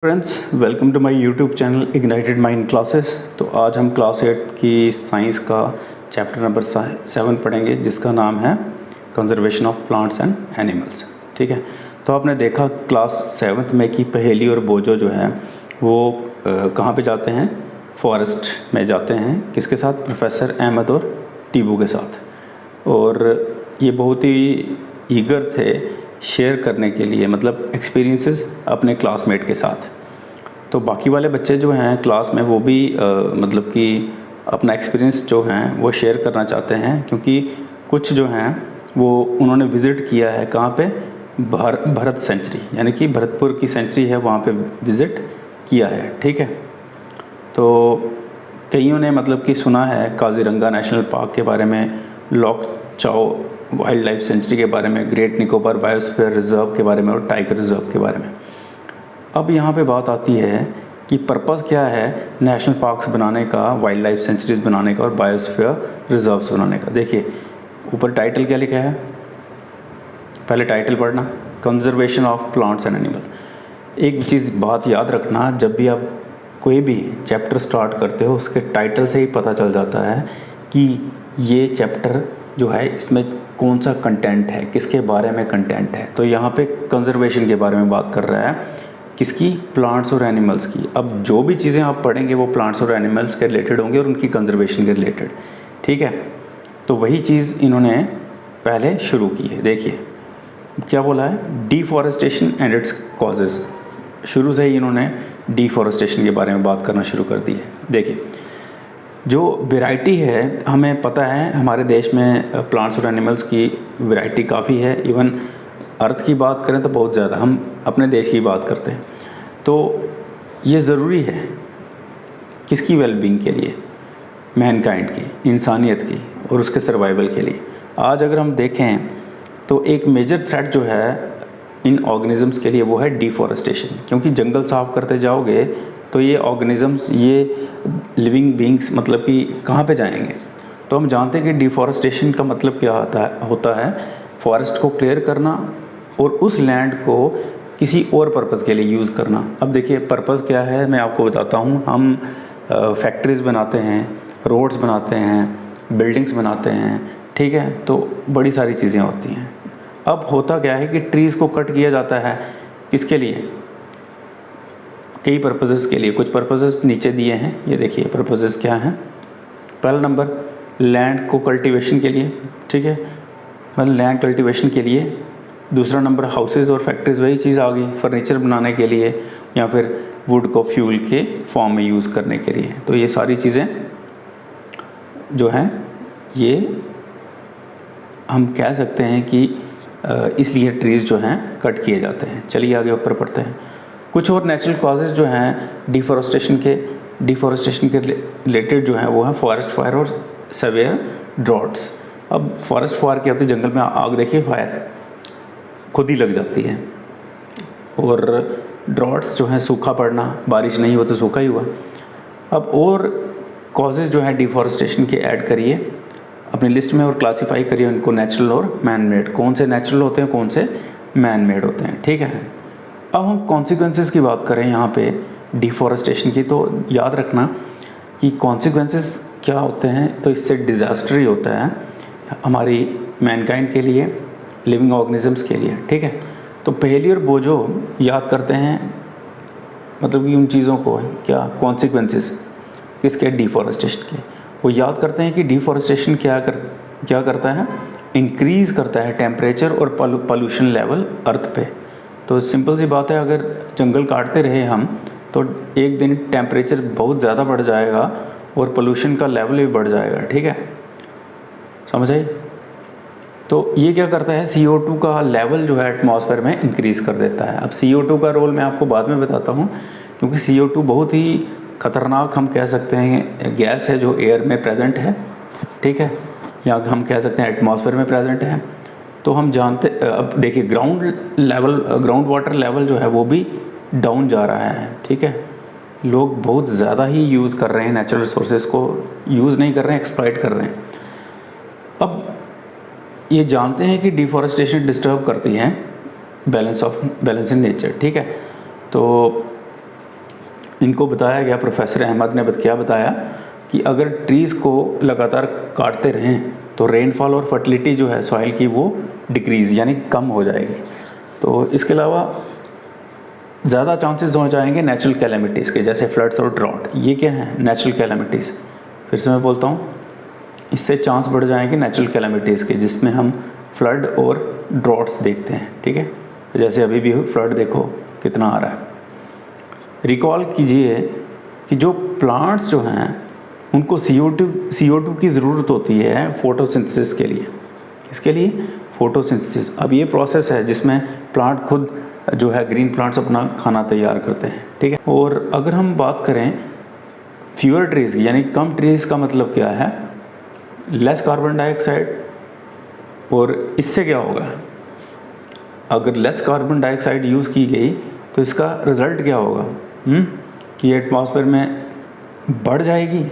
Friends, welcome to my YouTube channel Ignited Mind Classes. तो आज हम क्लास 8 की साइंस का चैप्टर नंबर 7 पढ़ेंगे, जिसका नाम है conservation of plants and animals. ठीक है, तो आपने देखा क्लास 7 में कि पहेली और बोझो जो है वो कहाँ पे जाते हैं, फॉरेस्ट में जाते हैं। किसके साथ? प्रोफेसर अहमद और टीबू के साथ। और ये बहुत ही ईगर थे शेयर करने के लिए, मतलब एक्सपीरियंसेस अपने क्लासमेट के साथ। तो बाकी वाले बच्चे जो हैं क्लास में वो भी मतलब कि अपना एक्सपीरियंस जो हैं वो शेयर करना चाहते हैं, क्योंकि कुछ जो हैं वो उन्होंने विज़िट किया है कहाँ पे, भरत सेंचुरी, यानी कि भरतपुर की सेंचुरी है, वहाँ पे विज़िट किया है। ठीक है, तो कईयों ने मतलब कि सुना है काजीरंगा नेशनल पार्क के बारे में, लॉक चाओ वाइल्ड लाइफ सेंचुरी के बारे में, ग्रेट निकोबार बायोस्फीयर रिजर्व के बारे में और टाइगर रिजर्व के बारे में। अब यहाँ पे बात आती है कि पर्पस क्या है नेशनल पार्क्स बनाने का, वाइल्ड लाइफ सेंचुरीज बनाने का और बायोस्फीयर रिजर्व्स बनाने का। देखिए ऊपर टाइटल क्या लिखा है, पहले टाइटल पढ़ना, conservation of plants and animal. एक चीज़ बात याद रखना, जब भी आप कोई भी चैप्टर स्टार्ट करते हो उसके टाइटल से ही पता चल जाता है कि ये चैप्टर जो है इसमें कौन सा कंटेंट है, किसके बारे में कंटेंट है। तो यहाँ पे कंजर्वेशन के बारे में बात कर रहा है, किसकी? प्लांट्स और एनिमल्स की। अब जो भी चीज़ें आप पढ़ेंगे वो प्लांट्स और एनिमल्स के रिलेटेड होंगे और उनकी कंजर्वेशन के रिलेटेड। ठीक है, तो वही चीज़ इन्होंने पहले शुरू की है। देखिए क्या बोला है, डिफॉरेस्टेशन एंड इट्स कॉजेज़। शुरू से ही इन्होंने डिफॉरेस्टेशन के बारे में बात करना शुरू कर दी है। देखिए जो वैरायटी है, हमें पता है हमारे देश में प्लांट्स और एनिमल्स की वैरायटी काफ़ी है। इवन अर्थ की बात करें तो बहुत ज़्यादा, हम अपने देश की बात करते हैं। तो ये ज़रूरी है किसकी वेलबींग के लिए, मैनकाइंड की, इंसानियत की और उसके सर्वाइवल के लिए। आज अगर हम देखें तो एक मेजर थ्रेट जो है इन ऑर्गेनिजम्स के लिए वो है डिफॉरेस्टेशन, क्योंकि जंगल साफ करते जाओगे तो ये ऑर्गेनिजम्स, ये लिविंग बींग्स मतलब कि कहाँ पे जाएंगे। तो हम जानते हैं कि डिफॉरेस्टेशन का मतलब क्या होता है फॉरेस्ट को क्लियर करना और उस लैंड को किसी और पर्पज़ के लिए यूज़ करना। अब देखिए पर्पज़ क्या है, मैं आपको बताता हूँ। हम फैक्ट्रीज़ बनाते हैं, रोड्स बनाते हैं, बिल्डिंग्स बनाते हैं, ठीक है, तो बड़ी सारी चीज़ें होती हैं। अब होता क्या है कि ट्रीज़ को कट किया जाता है, किसके लिए? कई पर्पसेस के लिए। कुछ पर्पसेस नीचे दिए हैं, ये देखिए पर्पसेस क्या हैं। पहला नंबर लैंड को कल्टीवेशन के लिए, ठीक है, मतलब लैंड कल्टीवेशन के लिए। दूसरा नंबर हाउसेस और फैक्ट्रीज़, वही चीज़ आ गई, फर्नीचर बनाने के लिए या फिर वुड को फ्यूल के फॉर्म में यूज़ करने के लिए। तो ये सारी चीज़ें जो हैं ये हम कह सकते हैं कि इसलिए ट्रीज़ जो हैं कट किए जाते हैं। चलिए आगे ऊपर पढ़ते हैं। कुछ और नेचुरल कॉजेज़ जो हैं डिफॉरेस्टेशन के रिलेटेड जो हैं वो हैं फॉरेस्ट फायर और सेवियर ड्रॉट्स। अब फॉरेस्ट फायर क्या होती है, जंगल में आग देखिए, फायर खुद ही लग जाती है। और ड्रॉट्स जो हैं सूखा पड़ना, बारिश नहीं हो तो सूखा ही हुआ। अब और कॉजेज़ जो हैं डिफॉरेस्टेशन के ऐड करिए अपनी लिस्ट में और क्लासीफाई करिए उनको, नेचुरल और मैन मेड। कौन से नेचुरल होते हैं, कौन से मैन मेड होते हैं। ठीक है, अब हम कॉन्सिक्वेंसेस की बात करें यहाँ पे डिफॉरेस्टेशन की, तो याद रखना कि कॉन्सिक्वेंसेस क्या होते हैं। तो इससे डिज़ास्टर ही होता है हमारी मैनकाइंड के लिए, लिविंग ऑर्गेनिजम्स के लिए। ठीक है, तो पहेली और बोझो याद करते हैं, मतलब कि उन चीज़ों को क्या कॉन्सिक्वेंसेस किसके, डिफॉरेस्टेशन के, वो याद करते हैं कि डिफॉरेस्टेशन क्या करता है, इंक्रीज़ करता है टेम्परेचर और पॉल्यूशन लेवल अर्थ पे। तो सिंपल सी बात है, अगर जंगल काटते रहे हम तो एक दिन टेम्परेचर बहुत ज़्यादा बढ़ जाएगा और पोल्यूशन का लेवल भी बढ़ जाएगा। ठीक है, समझ आई? तो ये क्या करता है, CO2 का लेवल जो है एटमॉस्फेयर में इंक्रीज़ कर देता है। अब CO2 का रोल मैं आपको बाद में बताता हूँ, क्योंकि CO2 बहुत ही ख़तरनाक हम कह सकते हैं गैस है जो एयर में प्रेजेंट है। ठीक है, या हम कह सकते हैं एटमॉस्फेयर में प्रेजेंट है। तो हम जानते, अब देखिए ग्राउंड वाटर लेवल जो है वो भी डाउन जा रहा है। ठीक है, लोग बहुत ज़्यादा ही यूज़ कर रहे हैं, नेचुरल रिसोर्सेज को यूज़ नहीं कर रहे हैं, एक्सप्लॉइट कर रहे हैं। अब ये जानते हैं कि डिफॉरेस्टेशन डिस्टर्ब करती है बैलेंस इन नेचर। ठीक है, तो इनको बताया गया, प्रोफेसर अहमद ने क्या बताया कि अगर ट्रीज़ को लगातार काटते रहें तो रेनफॉल और फर्टिलिटी जो है सॉइल की वो डिक्रीज़ यानी कम हो जाएगी। तो इसके अलावा ज़्यादा चांसेस हो जाएंगे नेचुरल कैलेमिटीज़ के, जैसे फ्लड्स और ड्रॉट। ये क्या है? Natural calamities. फिर से मैं बोलता हूँ, इससे चांस बढ़ जाएंगे नेचुरल कैलेमिटीज़ के, जिसमें हम फ्लड और ड्रॉट्स देखते हैं। ठीक है, जैसे अभी भी फ्लड देखो कितना आ रहा है। रिकॉल कीजिए कि जो प्लांट्स जो हैं उनको CO2 की ज़रूरत होती है फोटोसिंथेसिस के लिए। इसके लिए फोटोसिंथेसिस। अब ये प्रोसेस है जिसमें प्लांट खुद जो है ग्रीन प्लांट्स अपना खाना तैयार करते हैं। ठीक है, और अगर हम बात करें फ्यूअर ट्रीज़ की, यानी कम ट्रीज़ का मतलब क्या है? Less carbon dioxide. और इससे क्या होगा? अगर लेस कार्बन डाइऑक्साइड यूज़ की गई तो इसका रिज़ल्ट क्या होगा? कि एटमॉस्फेयर में बढ़ जाएगी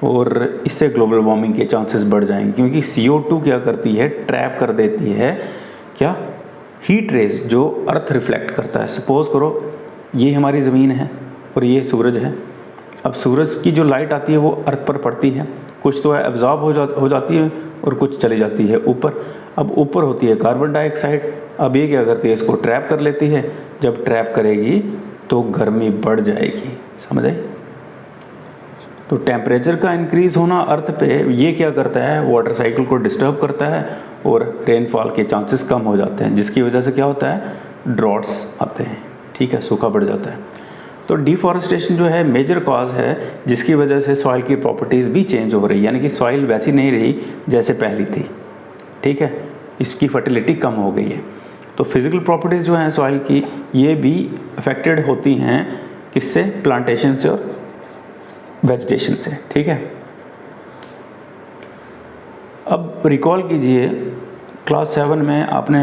और इससे ग्लोबल वार्मिंग के चांसेस बढ़ जाएंगे, क्योंकि CO2 क्या करती है? ट्रैप कर देती है क्या? हीट रेज जो अर्थ रिफ्लेक्ट करता है। सपोज़ करो ये हमारी ज़मीन है और ये सूरज है। अब सूरज की जो लाइट आती है वो अर्थ पर पड़ती है, कुछ तो एब्जॉर्ब हो जाती है और कुछ चली जाती है ऊपर। अब ऊपर होती है कार्बन डाइऑक्साइड, अब ये क्या करती है? इसको ट्रैप कर लेती है। जब ट्रैप करेगी तो गर्मी बढ़ जाएगी। समझ आई? तो टेम्परेचर का इंक्रीज़ होना अर्थ पे ये क्या करता है? वाटर साइकिल को डिस्टर्ब करता है और रेनफॉल के चांसेस कम हो जाते हैं, जिसकी वजह से क्या होता है? ड्रॉट्स आते हैं। ठीक है, सूखा बढ़ जाता है। तो डिफॉरेस्टेशन जो है मेजर कॉज है, जिसकी वजह से सॉइल की प्रॉपर्टीज़ भी चेंज हो रही है, यानी कि सॉइल वैसी नहीं रही जैसे पहली थी। ठीक है, इसकी फर्टिलिटी कम हो गई है। तो फिज़िकल प्रॉपर्टीज़ जो हैं सॉइल की, ये भी अफेक्टेड होती हैं किससे? प्लांटेशन से और वेजिटेशन से। ठीक है, अब रिकॉल कीजिए क्लास 7 में आपने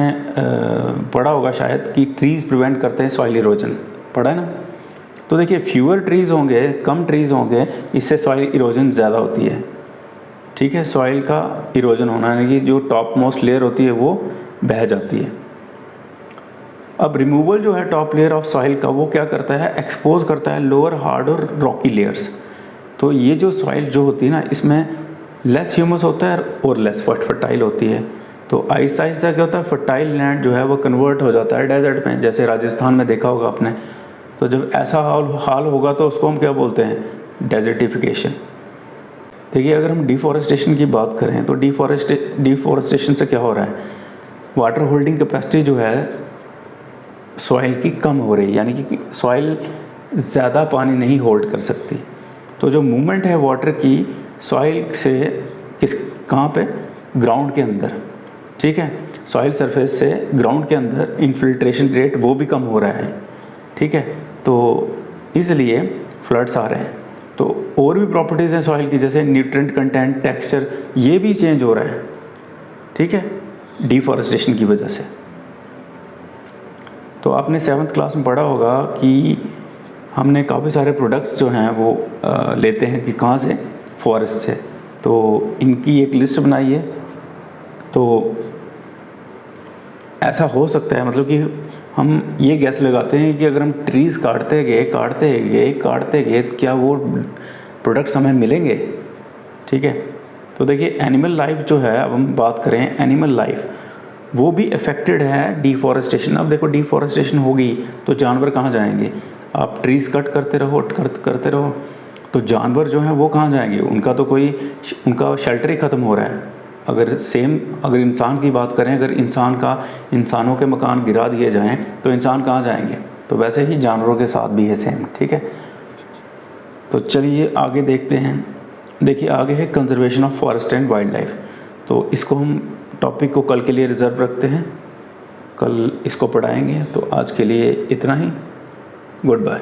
पढ़ा होगा शायद कि ट्रीज़ प्रिवेंट करते हैं सॉइल इरोजन। पढ़ा है ना? तो देखिए, फ्यूअर ट्रीज़ होंगे, कम ट्रीज़ होंगे, इससे सॉइल इरोजन ज़्यादा होती है। ठीक है, सॉइल का इरोजन होना यानी कि जो टॉप मोस्ट लेयर होती है वो बह जाती है। अब रिमूवल जो है टॉप लेयर ऑफ सॉइल का, वो क्या करता है? एक्सपोज करता है लोअर हार्ड और रॉकी लेयर्स। तो ये जो सॉइल जो होती है ना, इसमें लेस ह्यूमस होता है और लेस फर्टाइल होती है। तो आहिस्ता आहिस्ता क्या होता है? फर्टाइल लैंड जो है वो कन्वर्ट हो जाता है डेजर्ट में, जैसे राजस्थान में देखा होगा आपने। तो जब ऐसा हाल होगा तो उसको हम क्या बोलते हैं? डेजर्टिफिकेशन। देखिए, अगर हम डिफॉरेस्टेशन की बात करें तो डिफॉरेस्टेशन से क्या हो रहा है? वाटर होल्डिंग कैपेसिटी जो है सॉइल की कम हो रही है, यानी कि सॉइल ज़्यादा पानी नहीं होल्ड कर सकती। तो जो मूवमेंट है वाटर की सॉइल से कहाँ पे? ग्राउंड के अंदर। ठीक है, सॉइल सरफेस से ग्राउंड के अंदर इन्फिल्ट्रेशन रेट वो भी कम हो रहा है। ठीक है, तो इसलिए फ्लड्स आ रहे हैं। तो और भी प्रॉपर्टीज़ हैं सॉइल की, जैसे न्यूट्रिएंट कंटेंट, टेक्सचर, ये भी चेंज हो रहा है। ठीक है, डिफॉरेस्टेशन की वजह से। तो आपने 7th क्लास में पढ़ा होगा कि हमने काफ़ी सारे प्रोडक्ट्स जो हैं वो लेते हैं कि कहाँ से? फॉरेस्ट से। तो इनकी एक लिस्ट बनाई है। तो ऐसा हो सकता है, मतलब कि हम ये गैस लगाते हैं कि अगर हम ट्रीज़ काटते गए क्या वो प्रोडक्ट्स हमें मिलेंगे? ठीक है, तो देखिए एनिमल लाइफ जो है, अब हम बात करें एनिमल लाइफ, वो भी अफेक्टेड है डिफॉरेस्टेशन। अब देखो, डिफॉरेस्टेशन होगी तो जानवर कहाँ जाएंगे? आप ट्रीज़ कट करते रहो तो जानवर जो हैं वो कहाँ जाएंगे? उनका शेल्टर ही ख़त्म हो रहा है। अगर इंसान की बात करें, अगर इंसानों के मकान गिरा दिए जाएं तो इंसान कहाँ जाएंगे? तो वैसे ही जानवरों के साथ भी है सेम। ठीक है, तो चलिए आगे देखते हैं। देखिए, आगे है conservation of forest and wild life. तो इसको हम टॉपिक को कल के लिए रिजर्व रखते हैं, कल इसको पढ़ाएंगे। तो आज के लिए इतना ही। Good bye.